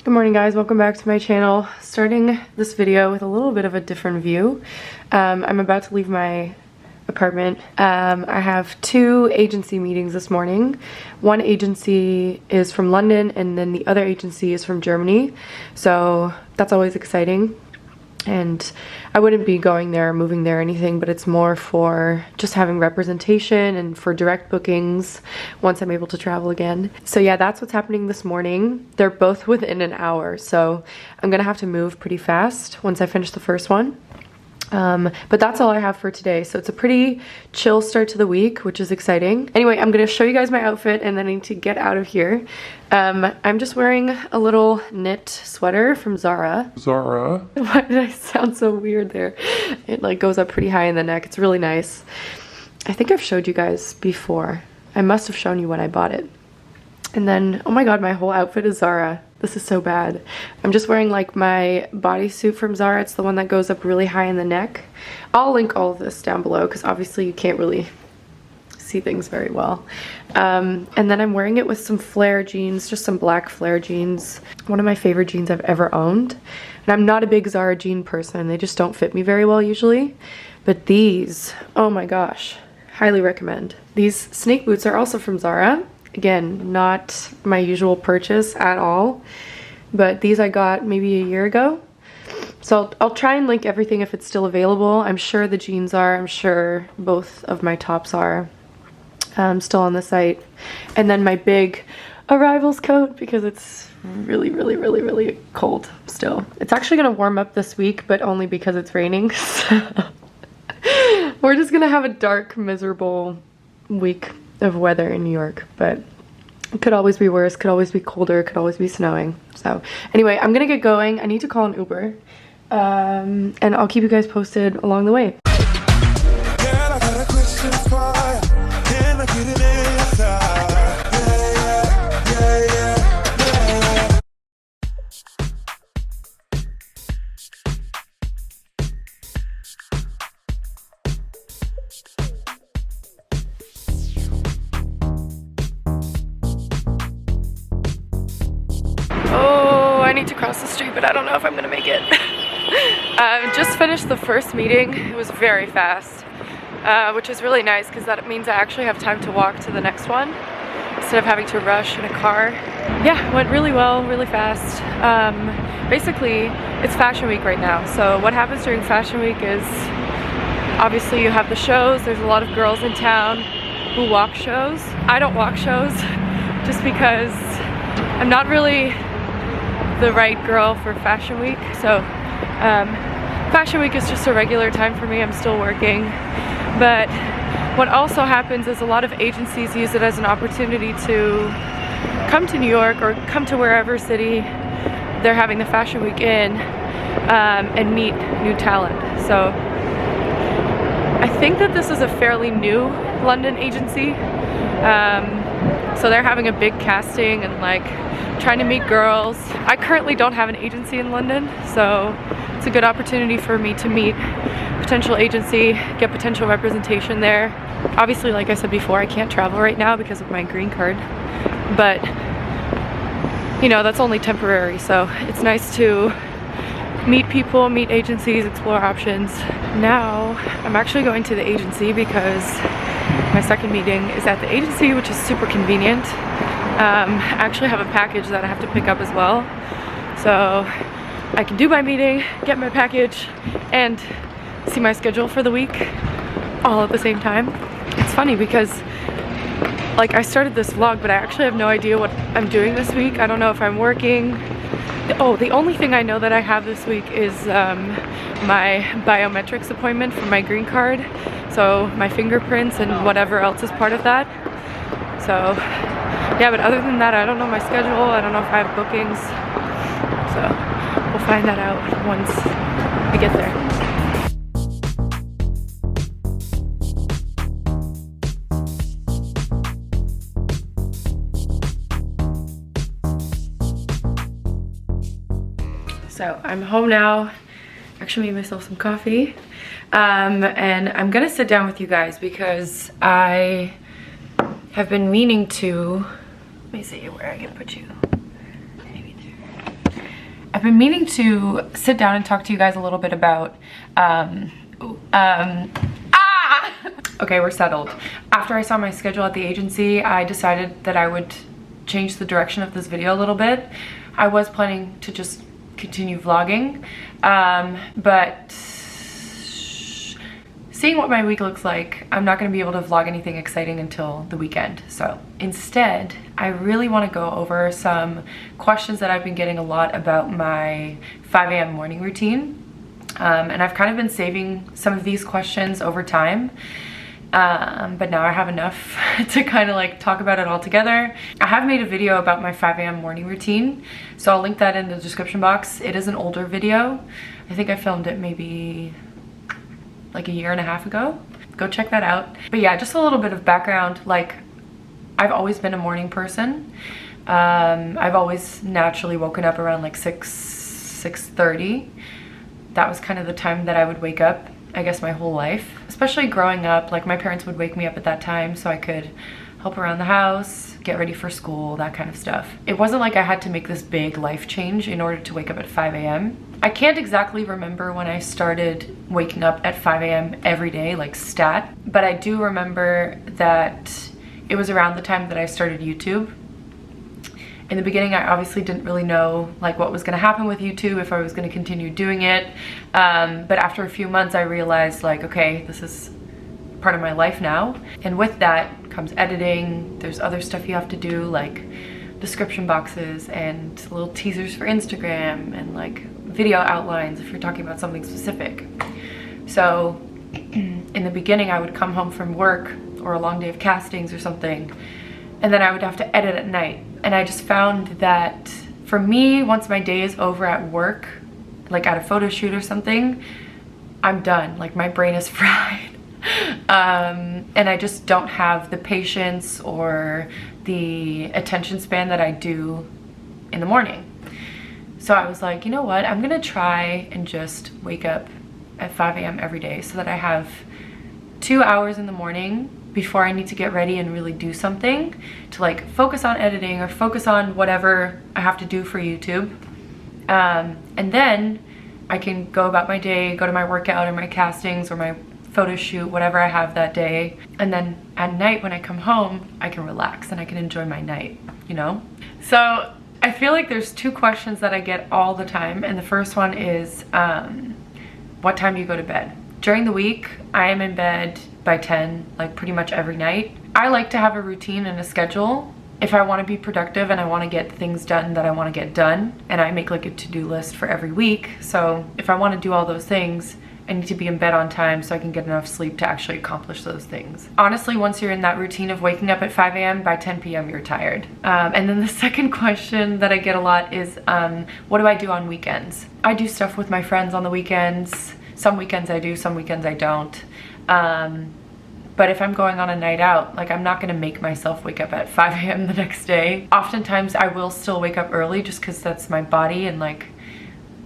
Good morning guys, welcome back to my channel. Starting this video with a little bit of a different view. I'm about to leave my apartment. I have two agency meetings this morning. One agency is from London and then the other agency is from Germany. So that's always exciting. And I wouldn't be going there or moving there or anything, but it's more for just having representation and for direct bookings once I'm able to travel again. So yeah, that's what's happening this morning. They're both within an hour, so I'm gonna have to move pretty fast once I finish the first one. But that's all I have for today. So it's a pretty chill start to the week, which is exciting. Anyway, I'm gonna show you guys my outfit and then I need to get out of here. I'm just wearing a little knit sweater from Zara. Why did I sound so weird there? It like goes up pretty high in the neck. It's really nice. I think I've showed you guys before. I must have shown you when I bought it. And then, oh my god, my whole outfit is Zara. This is so bad. I'm just wearing like my bodysuit from Zara. It's the one that goes up really high in the neck. I'll link all of this down below because obviously you can't really see things very well. And then I'm wearing it with some flare jeans, just some black flare jeans. One of my favorite jeans I've ever owned. And I'm not a big Zara jean person. They just don't fit me very well usually. But these, oh my gosh, highly recommend. These snake boots are also from Zara. Again, not my usual purchase at all, but these I got maybe a year ago. So I'll try and link everything if it's still available. I'm sure the jeans are, I'm sure both of my tops are still on the site. And then my big arrivals coat because it's really cold still. It's actually gonna warm up this week, but only because it's raining. So we're just gonna have a dark, miserable week of weather in New York, but it could always be worse, could always be colder, could always be snowing. So anyway, I'm gonna get going. I need to call an Uber, and I'll keep you guys posted along the way. I need to cross the street, but I don't know if I'm gonna make it. Just finished the first meeting. It was very fast, which is really nice because that means I actually have time to walk to the next one instead of having to rush in a car. Yeah, it went really well, really fast. Basically, it's Fashion Week right now. So what happens during Fashion Week is obviously you have the shows. There's a lot of girls in town who walk shows. I don't walk shows just because I'm not really the right girl for Fashion Week. So Fashion Week is just a regular time for me. I'm still working. But what also happens is a lot of agencies use it as an opportunity to come to New York or come to wherever city they're having the Fashion Week in and meet new talent. So I think that this is a fairly new London agency. So they're having a big casting and like trying to meet girls. I currently don't have an agency in London, so it's a good opportunity for me to meet potential agency, get potential representation there. Obviously, like I said before, I can't travel right now because of my green card, but you know, that's only temporary, so it's nice to meet people, meet agencies, explore options. Now, I'm actually going to the agency because my second meeting is at the agency, which is super convenient. I actually have a package that I have to pick up as well. So I can do my meeting, get my package, and see my schedule for the week all at the same time. It's funny because like I started this vlog, but I actually have no idea what I'm doing this week. I don't know if I'm working. Oh, the only thing I know that I have this week is my biometrics appointment for my green card. So my fingerprints and whatever else is part of that. So yeah, but other than that, I don't know my schedule. I don't know if I have bookings. So we'll find that out once we get there. So I'm home now. Actually made myself some coffee. And I'm gonna sit down with you guys because I have been meaning to, let me see where I can put you. Maybe there. I've been meaning to sit down and talk to you guys a little bit about, Okay, we're settled. After I saw my schedule at the agency, I decided that I would change the direction of this video a little bit. I was planning to just continue vlogging, but seeing what my week looks like, I'm not gonna be able to vlog anything exciting until the weekend. So instead, I really wanna go over some questions that I've been getting a lot about my 5 a.m. morning routine. And I've kind of been saving some of these questions over time. But now I have enough to kind of like talk about it all together. I have made a video about my 5 a.m. morning routine, so I'll link that in the description box. It is an older video. I think I filmed it maybe like a year and a half ago. Go check that out. But yeah, just a little bit of background. Like, I've always been a morning person. I've always naturally woken up around like 6:30. That was kind of the time that I would wake up, I guess, my whole life. Especially growing up, like my parents would wake me up at that time so I could help around the house, get ready for school, that kind of stuff. It wasn't like I had to make this big life change in order to wake up at 5 a.m. I can't exactly remember when I started waking up at 5 a.m. every day, like stat, but I do remember that it was around the time that I started YouTube. In the beginning, I obviously didn't really know like what was gonna happen with YouTube, if I was gonna continue doing it. But after a few months, I realized like, okay, this is part of my life now. And with that comes editing. There's other stuff you have to do, like description boxes and little teasers for Instagram and like video outlines if you're talking about something specific. So in the beginning, I would come home from work or a long day of castings or something, and then I would have to edit at night. And I just found that for me, once my day is over at work, like at a photo shoot or something, I'm done. Like my brain is fried. And I just don't have the patience or the attention span that I do in the morning. So I was like, you know what? I'm gonna try and just wake up at 5 a.m. every day so that I have 2 hours in the morning before I need to get ready and really do something to like focus on editing or focus on whatever I have to do for YouTube. And then I can go about my day, go to my workout or my castings or my photo shoot, whatever I have that day. And then at night when I come home, I can relax and I can enjoy my night, you know? So I feel like there's two questions that I get all the time. And the first one is, what time do you go to bed? During the week, I am in bed by 10, like pretty much every night. I like to have a routine and a schedule if I want to be productive and I want to get things done that I want to get done. And I make like a to-do list for every week. So if I want to do all those things, I need to be in bed on time so I can get enough sleep to actually accomplish those things. Honestly, once you're in that routine of waking up at 5 a.m., by 10 p.m. you're tired. And then the second question that I get a lot is, what do I do on weekends? I do stuff with my friends on the weekends. Some weekends I do, some weekends I don't. But if I'm going on a night out, like I'm not gonna make myself wake up at 5 a.m. the next day. Oftentimes I will still wake up early just because that's my body, and like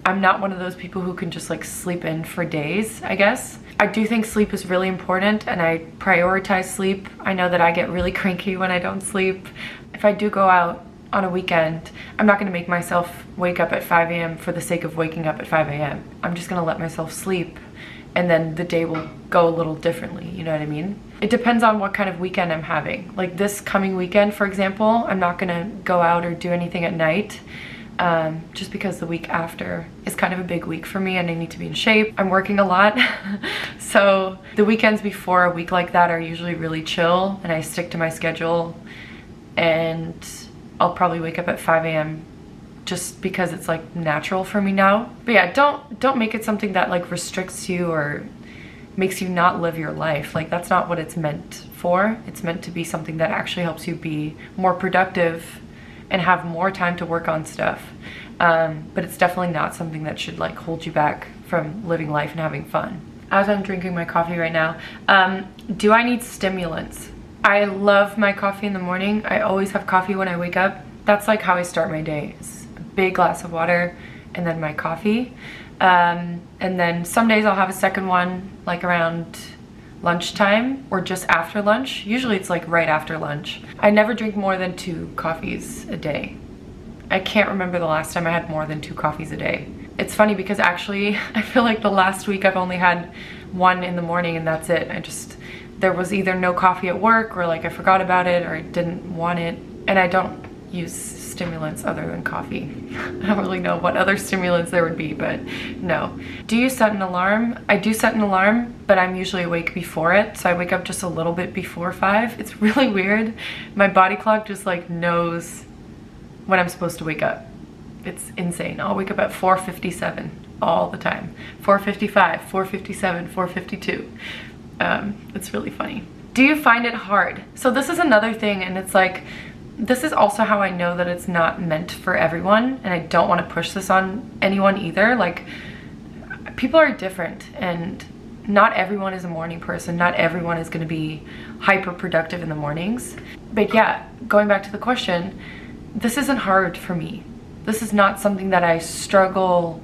I'm not one of those people who can just like sleep in for days, I guess. I do think sleep is really important and I prioritize sleep. I know that I get really cranky when I don't sleep. If I do go out on a weekend, I'm not gonna make myself wake up at 5 a.m. for the sake of waking up at 5 a.m. I'm just gonna let myself sleep and then the day will go a little differently, you know what I mean? It depends on what kind of weekend I'm having. Like this coming weekend, for example, I'm not gonna go out or do anything at night, just because the week after is kind of a big week for me and I need to be in shape. I'm working a lot, so the weekends before a week like that are usually really chill and I stick to my schedule, and I'll probably wake up at 5 a.m. just because it's like natural for me now. But yeah, don't make it something that like restricts you or makes you not live your life. Like that's not what it's meant for. It's meant to be something that actually helps you be more productive and have more time to work on stuff. But it's definitely not something that should like hold you back from living life and having fun. As I'm drinking my coffee right now, do I need stimulants? I love my coffee in the morning. I always have coffee when I wake up. That's like how I start my day. It's a big glass of water and then my coffee. And then some days I'll have a second one like around lunchtime or just after lunch. Usually it's like right after lunch. I never drink more than 2 coffees a day. I can't remember the last time I had more than 2 coffees a day. It's funny because actually I feel like the last week I've only had 1 in the morning and that's it. There was either no coffee at work, or like I forgot about it, or I didn't want it. And I don't use stimulants other than coffee. I don't really know what other stimulants there would be, but no. Do you set an alarm? I do set an alarm, but I'm usually awake before it. So I wake up just a little bit before 5. It's really weird. My body clock just like knows when I'm supposed to wake up. It's insane. I'll wake up at 4:57 all the time. 4:55, 4:57, 4:52. It's really funny. Do you find it hard? So this is another thing, and it's like, this is also how I know that it's not meant for everyone, and I don't want to push this on anyone either. Like, people are different, and not everyone is a morning person. Not everyone is going to be hyper productive in the mornings. But yeah, going back to the question, this isn't hard for me. This is not something that I struggle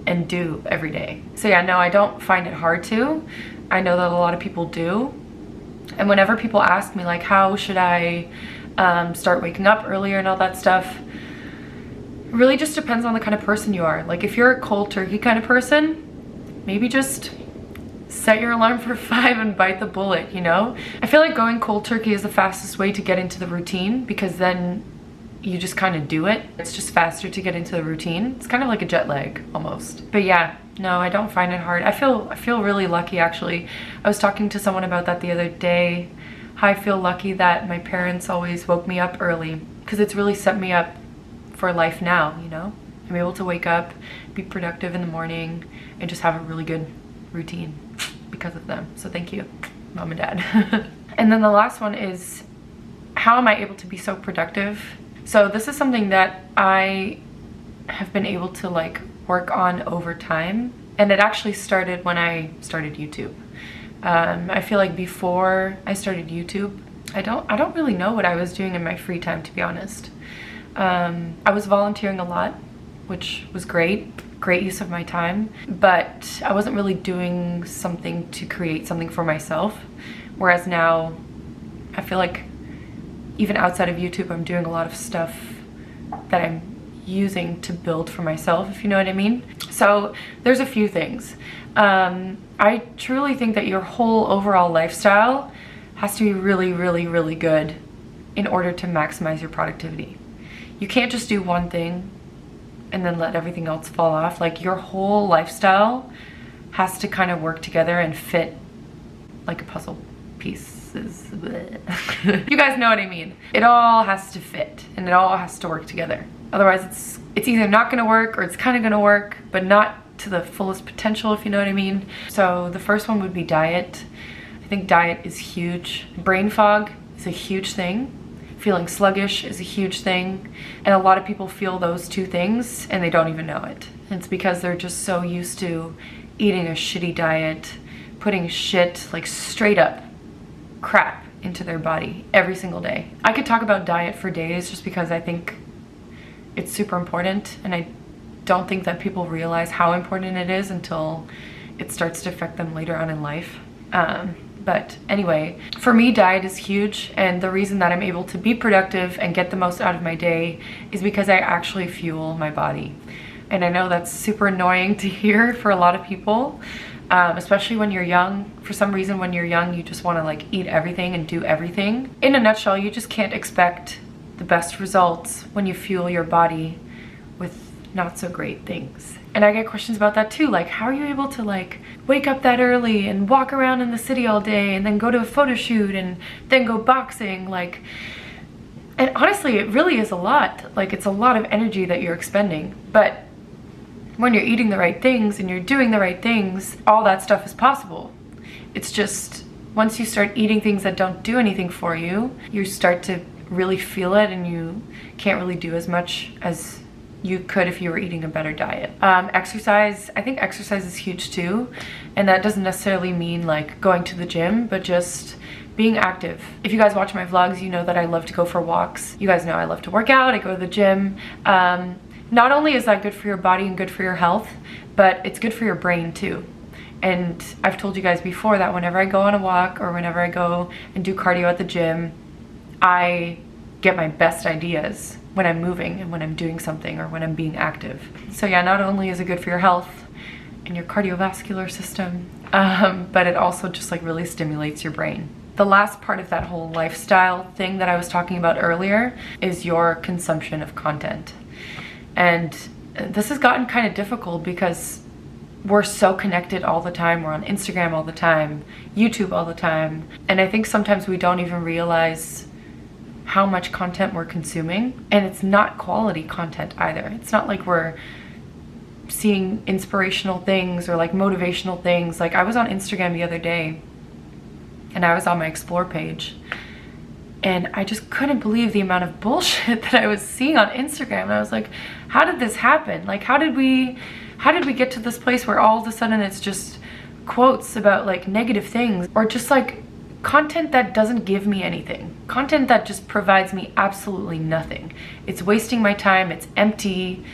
and do every day. So yeah, no, I don't find it hard to. I know that a lot of people do. And whenever people ask me like, how should I start waking up earlier and all that stuff, it really just depends on the kind of person you are. Like if you're a cold turkey kind of person, maybe just set your alarm for 5 and bite the bullet, you know? I feel like going cold turkey is the fastest way to get into the routine, because then you just kind of do it. It's just faster to get into the routine. It's kind of like a jet lag almost. But yeah, no, I don't find it hard. I feel really lucky actually. I was talking to someone about that the other day. I feel lucky that my parents always woke me up early, because it's really set me up for life now, you know? I'm able to wake up, be productive in the morning, and just have a really good routine because of them. So thank you, Mom and Dad. And then the last one is, how am I able to be so productive? So this is something that I have been able to like work on over time, and it actually started when I started YouTube. I feel like before I started YouTube, I don't really know what I was doing in my free time, to be honest. I was volunteering a lot, which was great use of my time, but I wasn't really doing something to create something for myself. Whereas now, I feel like even outside of YouTube, I'm doing a lot of stuff that I'm using to build for myself, if you know what I mean. So there's a few things. I truly think that your whole overall lifestyle has to be really, really, really good in order to maximize your productivity. You can't just do one thing and then let everything else fall off. Like your whole lifestyle has to kind of work together and fit like a puzzle piece. You guys know what I mean. It all has to fit and it all has to work together. Otherwise it's either not gonna work or it's kind of gonna work, but not to the fullest potential, if you know what I mean. So the first one would be diet. I think diet is huge. Brain fog is a huge thing. Feeling sluggish is a huge thing. And a lot of people feel those two things and they don't even know it. And it's because they're just so used to eating a shitty diet, putting shit, like straight up crap into their body every single day. I could talk about diet for days just because I think it's super important, and I don't think that people realize how important it is until it starts to affect them later on in life. But anyway, for me, diet is huge, and the reason that I'm able to be productive and get the most out of my day is because I actually fuel my body. And I know that's super annoying to hear for a lot of people, especially when you're young. For some reason, when you're young, you just want to like eat everything and do everything. In a nutshell, you just can't expect the best results when you fuel your body with not so great things. And I get questions about that too, like how are you able to like wake up that early and walk around in the city all day and then go to a photo shoot and then go boxing, like, and honestly it really is a lot. Like it's a lot of energy that you're expending, but when you're eating the right things and you're doing the right things, all that stuff is possible. It's just once you start eating things that don't do anything for you, you start to really feel it and you can't really do as much as you could if you were eating a better diet. Exercise, I think exercise is huge too. And that doesn't necessarily mean like going to the gym, but just being active. If you guys watch my vlogs, you know that I love to go for walks. You guys know I love to work out, I go to the gym. Not only is that good for your body and good for your health, but it's good for your brain too. And I've told you guys before that whenever I go on a walk or whenever I go and do cardio at the gym, I get my best ideas when I'm moving and when I'm doing something or when I'm being active. So yeah, not only is it good for your health and your cardiovascular system, but it also just like really stimulates your brain. The last part of that whole lifestyle thing that I was talking about earlier is your consumption of content. And this has gotten kind of difficult because we're so connected all the time. We're on Instagram all the time, YouTube all the time. And I think sometimes we don't even realize how much content we're consuming. And it's not quality content either. It's not like we're seeing inspirational things or like motivational things. Like I was on Instagram the other day and I was on my explore page and I just couldn't believe the amount of bullshit that I was seeing on Instagram. And I was like, how did this happen? Like how did we get to this place where all of a sudden it's just quotes about like negative things or just like content that doesn't give me anything, content that just provides me absolutely nothing. It's wasting my time, it's empty,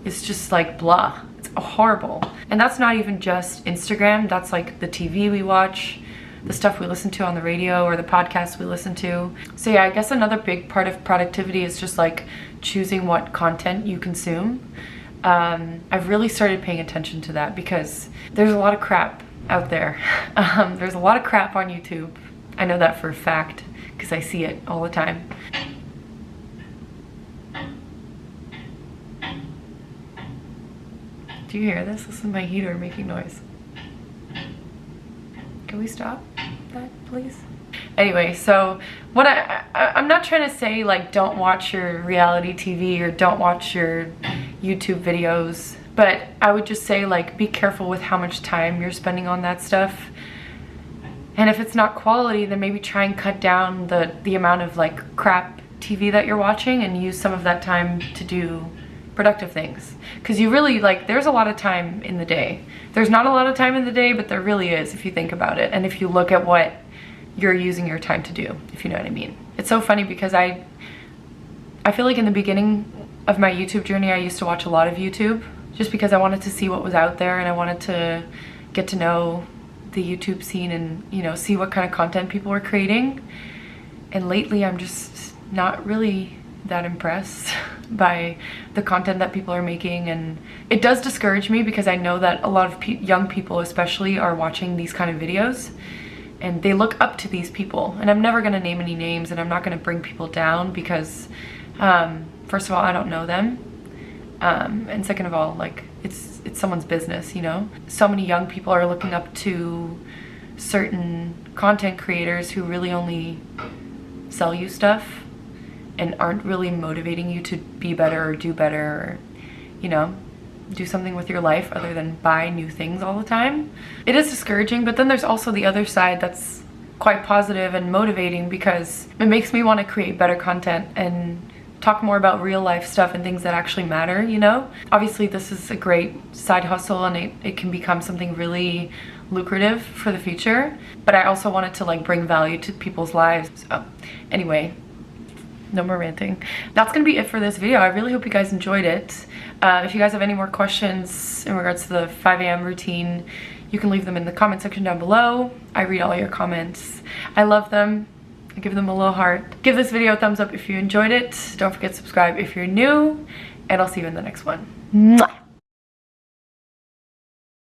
it's just like blah, it's horrible. And that's not even just Instagram, that's like the TV we watch, the stuff we listen to on the radio or the podcasts we listen to. So yeah, I guess another big part of productivity is just like choosing what content you consume. I've really started paying attention to that because there's a lot of crap out there. There's a lot of crap on YouTube. I know that for a fact because I see it all the time. Do you hear this? This is my heater making noise. Can we stop that, please? Anyway, so what I'm not trying to say like don't watch your reality TV or don't watch your YouTube videos, but I would just say like be careful with how much time you're spending on that stuff. And if it's not quality, then maybe try and cut down the amount of like crap TV that you're watching and use some of that time to do productive things. Because you really like, there's a lot of time in the day. There's not a lot of time in the day, but there really is if you think about it. And if you look at what you're using your time to do, if you know what I mean. It's so funny because I feel like in the beginning of my YouTube journey, I used to watch a lot of YouTube just because I wanted to see what was out there and I wanted to get to know the YouTube scene and, you know, see what kind of content people were creating. And lately I'm just not really that impressed by the content that people are making, and it does discourage me because I know that a lot of young people especially are watching these kind of videos and they look up to these people. And I'm never going to name any names and I'm not going to bring people down because first of all, I don't know them, and second of all, like it's someone's business, you know. So many young people are looking up to certain content creators who really only sell you stuff and aren't really motivating you to be better or do better or, you know, do something with your life other than buy new things all the time. It is discouraging, but then there's also the other side that's quite positive and motivating because it makes me want to create better content and talk more about real life stuff and things that actually matter, you know? Obviously this is a great side hustle and it can become something really lucrative for the future, but I also wanted to like bring value to people's lives. So anyway, no more ranting. That's gonna be it for this video. I really hope you guys enjoyed it. If you guys have any more questions in regards to the 5 a.m. routine, you can leave them in the comment section down below. I read all your comments. I love them. I give them a little heart. Give this video a thumbs up if you enjoyed it. Don't forget to subscribe if you're new, and I'll see you in the next one. Mwah!